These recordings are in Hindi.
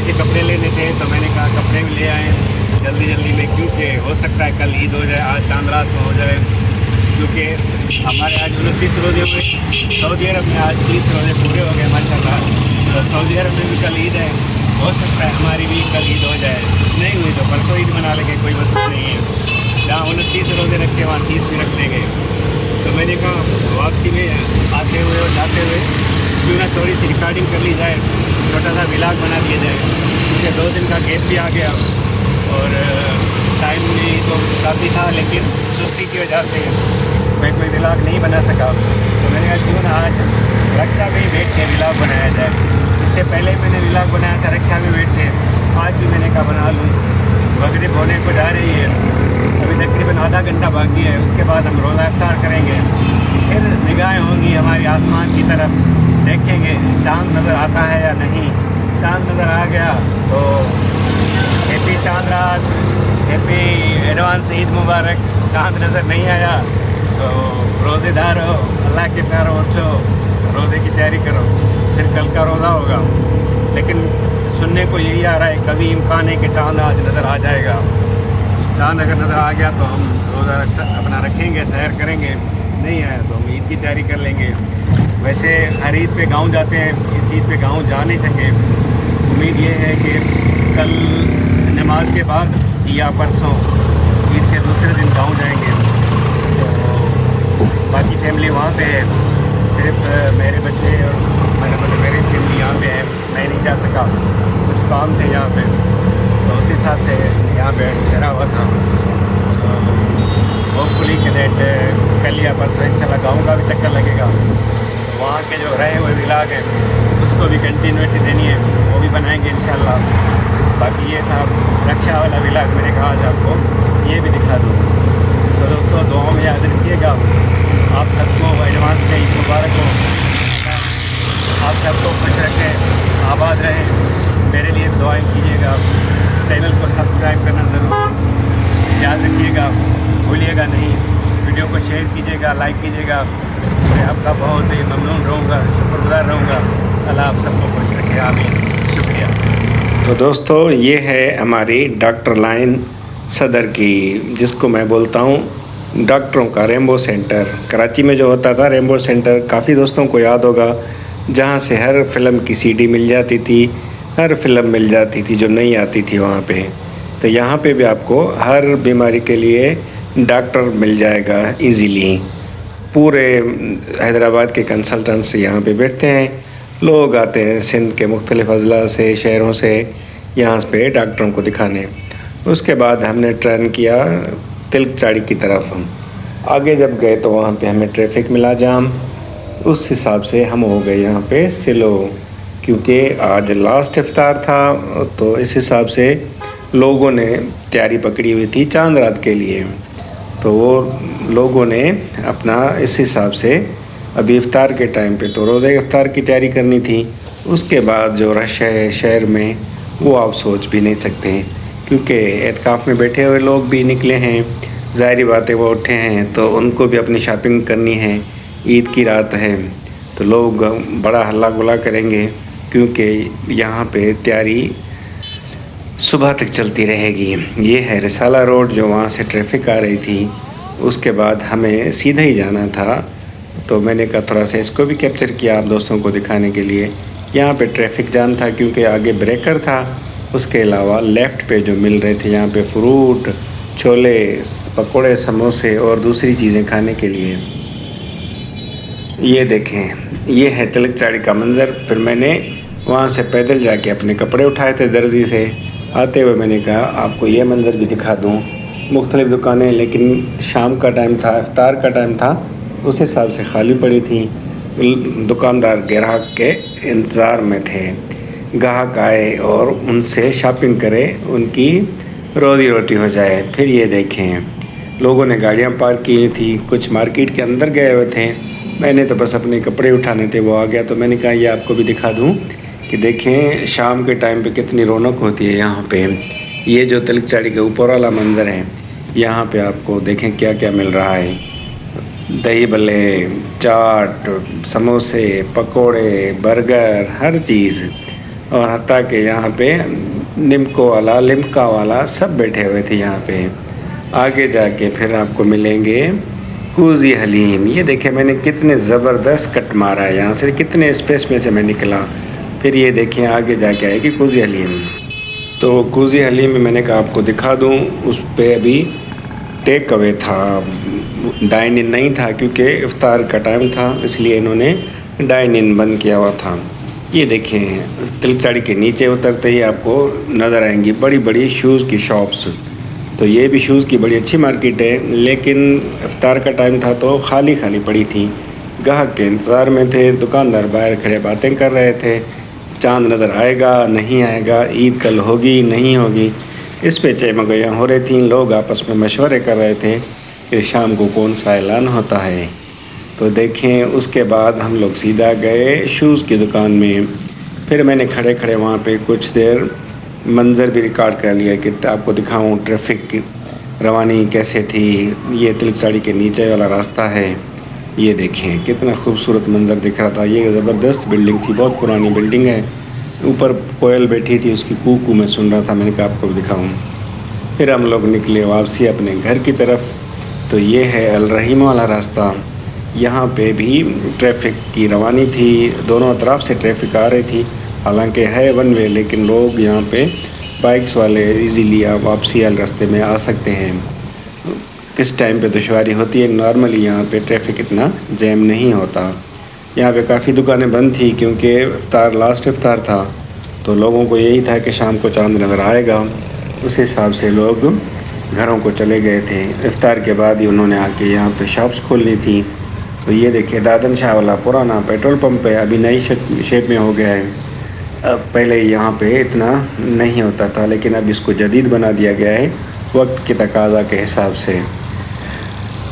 से कपड़े लेने थे तो मैंने कहा कपड़े भी ले आए जल्दी जल्दी में, क्योंकि हो सकता है कल ईद हो जाए, आज चांद रात को हो जाए। क्योंकि हमारे आज 29 रोज़े हुए, सऊदी अरब में आज 30 रोज़े पूरे हो गए माशाल्लाह। तो सऊदी अरब में भी कल ईद है, हो सकता है हमारी भी कल ईद हो जाए, नहीं हुई तो परसों ईद मना लेंगे, कोई मसला नहीं है। जहाँ 29 रोज़े रखे वहाँ 30 भी रख देंगे। तो मैंने कहा वापसी में आते हुए और जाते हुए क्यों ना थोड़ी सी रिकॉर्डिंग कर ली जाए, छोटा सा व्लॉग बना दिया जाए, क्योंकि 2 दिन का गैप भी आ गया और टाइम भी तो काफ़ी था, लेकिन सुस्ती की वजह से मैं कोई व्लॉग नहीं बना सका। तो मैंने कहा क्यों ना आज रक्षा में ही बैठ के व्लॉग बनाया जाए। इससे पहले मैंने व्लॉग बनाया था रक्षा में बैठ के, आज भी मैंने कहा बना लूँ। मगरिब होने को जा रही है, अभी तकरीबन आधा घंटा बाकी है, उसके बाद हम रोज़ा इफ्तार करेंगे। फिर निगाहें होंगी हमारी आसमान की तरफ, देखेंगे चाँद नज़र आता है या नहीं। चाँद नज़र आ गया तो हैप्पी चाँद रात, हैप्पी एडवांस ईद मुबारक। चाँद नज़र नहीं आया तो रोज़ेदार हो, अल्लाह के प्यारो, उठो रोज़े की तैयारी करो, फिर कल का रोज़ा होगा। लेकिन सुनने को यही आ रहा है कभी इम्कान है कि चाँद आज नज़र आ जाएगा। चाँद अगर नज़र आ गया तो हम रोज़ा अपना रखेंगे, सैर करेंगे, नहीं आया तो हम ईद की तैयारी कर लेंगे। वैसे हर ईद पे गांव जाते हैं, इस ईद पे गांव जा नहीं सके। उम्मीद ये है कि कल नमाज के बाद या परसों ईद के दूसरे दिन गांव जाएंगे। तो बाकी फैमिली वहाँ पे है, सिर्फ मेरे बच्चे और मेरी फैमिली यहाँ पे है। मैं नहीं जा सका, कुछ काम थे यहाँ पे, तो उस हिसाब से यहाँ पे ठहरा हुआ था। होपफुली कि डेट कल या परसों इंशाल्लाह गाँव का भी चक्कर लगेगा। वहाँ के जो रहे हुए व्लॉग है उसको भी कंटिन्यूटी देनी है, वो भी बनाएंगे इंशाल्लाह। बाकी ये था रक्षा वाला व्लॉग, मैंने कहा आज आपको ये भी दिखा दूँ। तो दोस्तों दुआओं में याद रखिएगा, आप सबको एडवांस में ईद मुबारक हो, आप सबको खुश रखें, आबाद रहें। मेरे लिए दुआएं कीजिएगा, चैनल को सब्सक्राइब करना ज़रूर याद रखिएगा, भूलिएगा नहीं। वीडियो को शेयर कीजिएगा, लाइक कीजिएगा। मैं आपका बहुत ही ममनून रहूँगा, शुक्रगुज़ार रहूँगा। अल्लाह आप सबको खुश रखे, आमीन। शुक्रिया। तो दोस्तों ये है हमारी डॉक्टर लाइन सदर की, जिसको मैं बोलता हूँ डॉक्टरों का रेम्बो सेंटर। कराची में जो होता था रेम्बो सेंटर, काफ़ी दोस्तों को याद होगा, जहाँ से हर फिल्म की सीडी मिल जाती थी, हर फिल्म मिल जाती थी जो नहीं आती थी वहाँ पे। तो यहाँ पे भी आपको हर बीमारी के लिए डॉक्टर मिल जाएगा इजीली। पूरे हैदराबाद के कंसल्टेंट्स यहाँ पे बैठते हैं, लोग आते हैं सिंध के मुख्तलिफ़ अज़ला से, शहरों से यहाँ पे डॉक्टरों को दिखाने। उसके बाद हमने टर्न किया तिलक चाड़ी की तरफ। हम आगे जब गए तो वहाँ पे हमें ट्रैफिक मिला जाम, उस हिसाब से हम हो गए यहाँ पे स्लो, क्योंकि आज लास्ट इफ्तार था। तो इस हिसाब से लोगों ने तैयारी पकड़ी हुई थी चांद रात के लिए, तो वो लोगों ने अपना इस हिसाब से अभी इफ्तार के टाइम पे तो रोज़े इफ्तार की तैयारी करनी थी। उसके बाद जो रश है शहर में वो आप सोच भी नहीं सकते, क्योंकि एतकाफ़ में बैठे हुए लोग भी निकले हैं, ज़ाहिर बात है वो उठे हैं तो उनको भी अपनी शॉपिंग करनी है। ईद की रात है तो लोग बड़ा हल्ला गुल्ला करेंगे, क्योंकि यहाँ पे तैयारी सुबह तक चलती रहेगी। ये है रिसाला रोड, जो वहाँ से ट्रैफिक आ रही थी। उसके बाद हमें सीधा ही जाना था, तो मैंने कहा थोड़ा सा इसको भी कैप्चर किया आप दोस्तों को दिखाने के लिए। यहाँ पे ट्रैफिक जाम था क्योंकि आगे ब्रेकर था। उसके अलावा लेफ़्ट पे जो मिल रहे थे यहाँ पे फ्रूट, छोले, पकोड़े, समोसे और दूसरी चीज़ें खाने के लिए। ये देखें, ये है तिलक चाड़ी का मंज़र। फिर मैंने वहाँ से पैदल जाके अपने कपड़े उठाए थे दर्जी से। आते हुए मैंने कहा आपको ये मंज़र भी दिखा दूँ। मुख्तलिफ़ दुकानें, लेकिन शाम का टाइम था, इफ्तार का टाइम था, उस हिसाब से खाली पड़ी थी। दुकानदार ग्राहक के इंतज़ार में थे, ग्राहक आए और उनसे शॉपिंग करें, उनकी रोज़ी रोटी हो जाए। फिर ये देखें लोगों ने गाड़ियाँ पार्क की थी, कुछ मार्केट के अंदर गए हुए थे। मैंने तो बस अपने कपड़े उठाने थे, वो आ गया तो मैंने कहा ये आपको भी दिखा दूँ कि देखें शाम के टाइम पे कितनी रौनक होती है यहाँ पे। ये जो तिलक चाड़ी के ऊपर वाला मंज़र है, यहाँ पे आपको देखें क्या क्या मिल रहा है। दही भल्ले, चाट, समोसे, पकोड़े, बर्गर, हर चीज़। और हत्ता के यहाँ पे निम्को वाला, लिम्का वाला सब बैठे हुए थे यहाँ पे। आगे जाके फिर आपको मिलेंगे कूजी हलीम। ये देखें मैंने कितने ज़बरदस्त कट मारा है, यहाँ से कितने स्पेस में से मैं निकला। फिर ये देखें आगे जाके आएगी कूजी हलीम। तो कूजी हलीम में मैंने कहा आपको दिखा दूँ, उस पर अभी टेक अवे था, डाइन इन नहीं था, क्योंकि इफ्तार का टाइम था इसलिए इन्होंने डाइन इन बंद किया हुआ था। ये देखें तिलचाड़ी के नीचे उतरते ही आपको नज़र आएंगी बड़ी बड़ी शूज़ की शॉप्स। तो ये भी शूज़ की बड़ी अच्छी मार्केट है, लेकिन इफ्तार का टाइम था तो खाली खाली पड़ी थी। ग्राहक के इंतज़ार में थे, दुकानदार बाहर खड़े बातें कर रहे थे, चांद नज़र आएगा नहीं आएगा, ईद कल होगी नहीं होगी, इस पे चहमगइयाँ हो रही थी। लोग आपस में मशवरे कर रहे थे कि शाम को कौन सा ऐलान होता है। तो देखें उसके बाद हम लोग सीधा गए शूज़ की दुकान में। फिर मैंने खड़े खड़े वहाँ पे कुछ देर मंज़र भी रिकॉर्ड कर लिया कि आपको दिखाऊं ट्रैफिक की रवानी कैसे थी। ये तिलचाड़ी के नीचे वाला रास्ता है, ये देखें कितना खूबसूरत मंज़र दिख रहा था। ये ज़बरदस्त बिल्डिंग थी, बहुत पुरानी बिल्डिंग है। ऊपर कोयल बैठी थी, उसकी कू मैं सुन रहा था, मैंने कहा आपको दिखाऊं। फिर हम लोग निकले वापसी अपने घर की तरफ। तो ये है अल रहीम वाला रास्ता। यहाँ पे भी ट्रैफिक की रवानी थी, दोनों तरफ से ट्रैफिक आ रही थी। हालांकि है वन वे, लेकिन लोग यहाँ पे बाइक्स वाले इजीली आप वापसी वाले रास्ते में आ सकते हैं। किस टाइम पे दुश्वारी होती है, नॉर्मली यहाँ पे ट्रैफिक इतना जैम नहीं होता। यहाँ पे काफ़ी दुकानें बंद थी क्योंकि इफ्तार लास्ट इफ्तार था, तो लोगों को यही था कि शाम को चांद नज़र आएगा, उस हिसाब से लोग घरों को चले गए थे। इफ्तार के बाद ही उन्होंने आके यहाँ पे शॉप्स खोलनी थी। तो ये देखिए दादन शाह वाला पुराना पेट्रोल पंप है, अभी नई शेप में हो गया है। अब पहले यहाँ पे इतना नहीं होता था, लेकिन अब इसको जदीद बना दिया गया है वक्त के तकाज़ा के हिसाब से।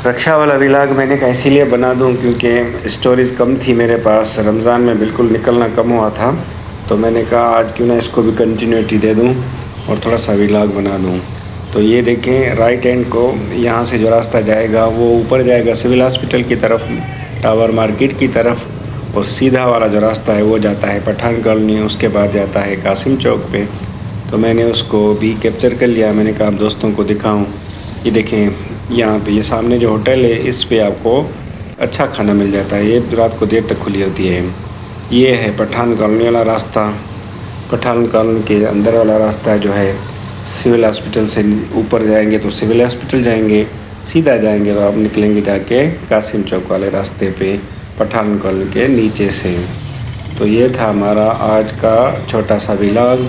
रक्षा वाला व्लॉग मैंने कहा इसीलिए बना दूँ क्योंकि स्टोरेज कम थी मेरे पास, रमज़ान में बिल्कुल निकलना कम हुआ था। तो मैंने कहा आज क्यों ना इसको भी कंटिन्यूटी दे दूँ और थोड़ा सा व्लॉग बना दूँ। तो ये देखें राइट हैंड को यहाँ से जो रास्ता जाएगा वो ऊपर जाएगा सिविल हॉस्पिटल की तरफ, टावर मार्केट की तरफ, और सीधा वाला जो रास्ता है वो जाता है पठान कॉलोनी, उसके बाद जाता है कासिम चौक पे। तो मैंने उसको भी कैप्चर कर लिया, मैंने कहा आप दोस्तों को दिखाऊं। ये देखें यहाँ पे ये सामने जो होटल है इस पे आपको अच्छा खाना मिल जाता है, ये रात को देर तक खुली होती है। ये है पठान कॉलोनी वाला रास्ता। पठान कॉलोनी के अंदर वाला रास्ता जो है सिविल हॉस्पिटल से ऊपर जाएंगे तो सिविल हॉस्पिटल जाएंगे, सीधा जाएंगे तो आप निकलेंगे जाके कासिम चौक वाले रास्ते पे पठान कॉलोनी के नीचे से। तो ये था हमारा आज का छोटा सा व्लॉग।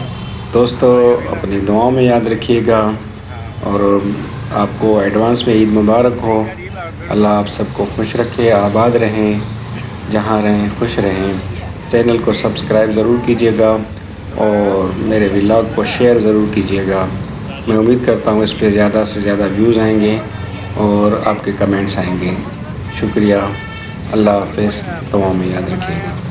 दोस्तों अपनी दुआओं में याद रखिएगा और आपको एडवांस में ईद मुबारक हो। अल्लाह आप सबको खुश रखे, आबाद रहें, जहाँ रहें खुश रहें। चैनल को सब्सक्राइब ज़रूर कीजिएगा और मेरे व्लॉग को शेयर ज़रूर कीजिएगा। मैं उम्मीद करता हूँ इस पर ज़्यादा से ज़्यादा व्यूज़ आएंगे और आपके कमेंट्स आएंगे। शुक्रिया, अल्लाह हाफ़िज़, दुआ में याद रखिएगा।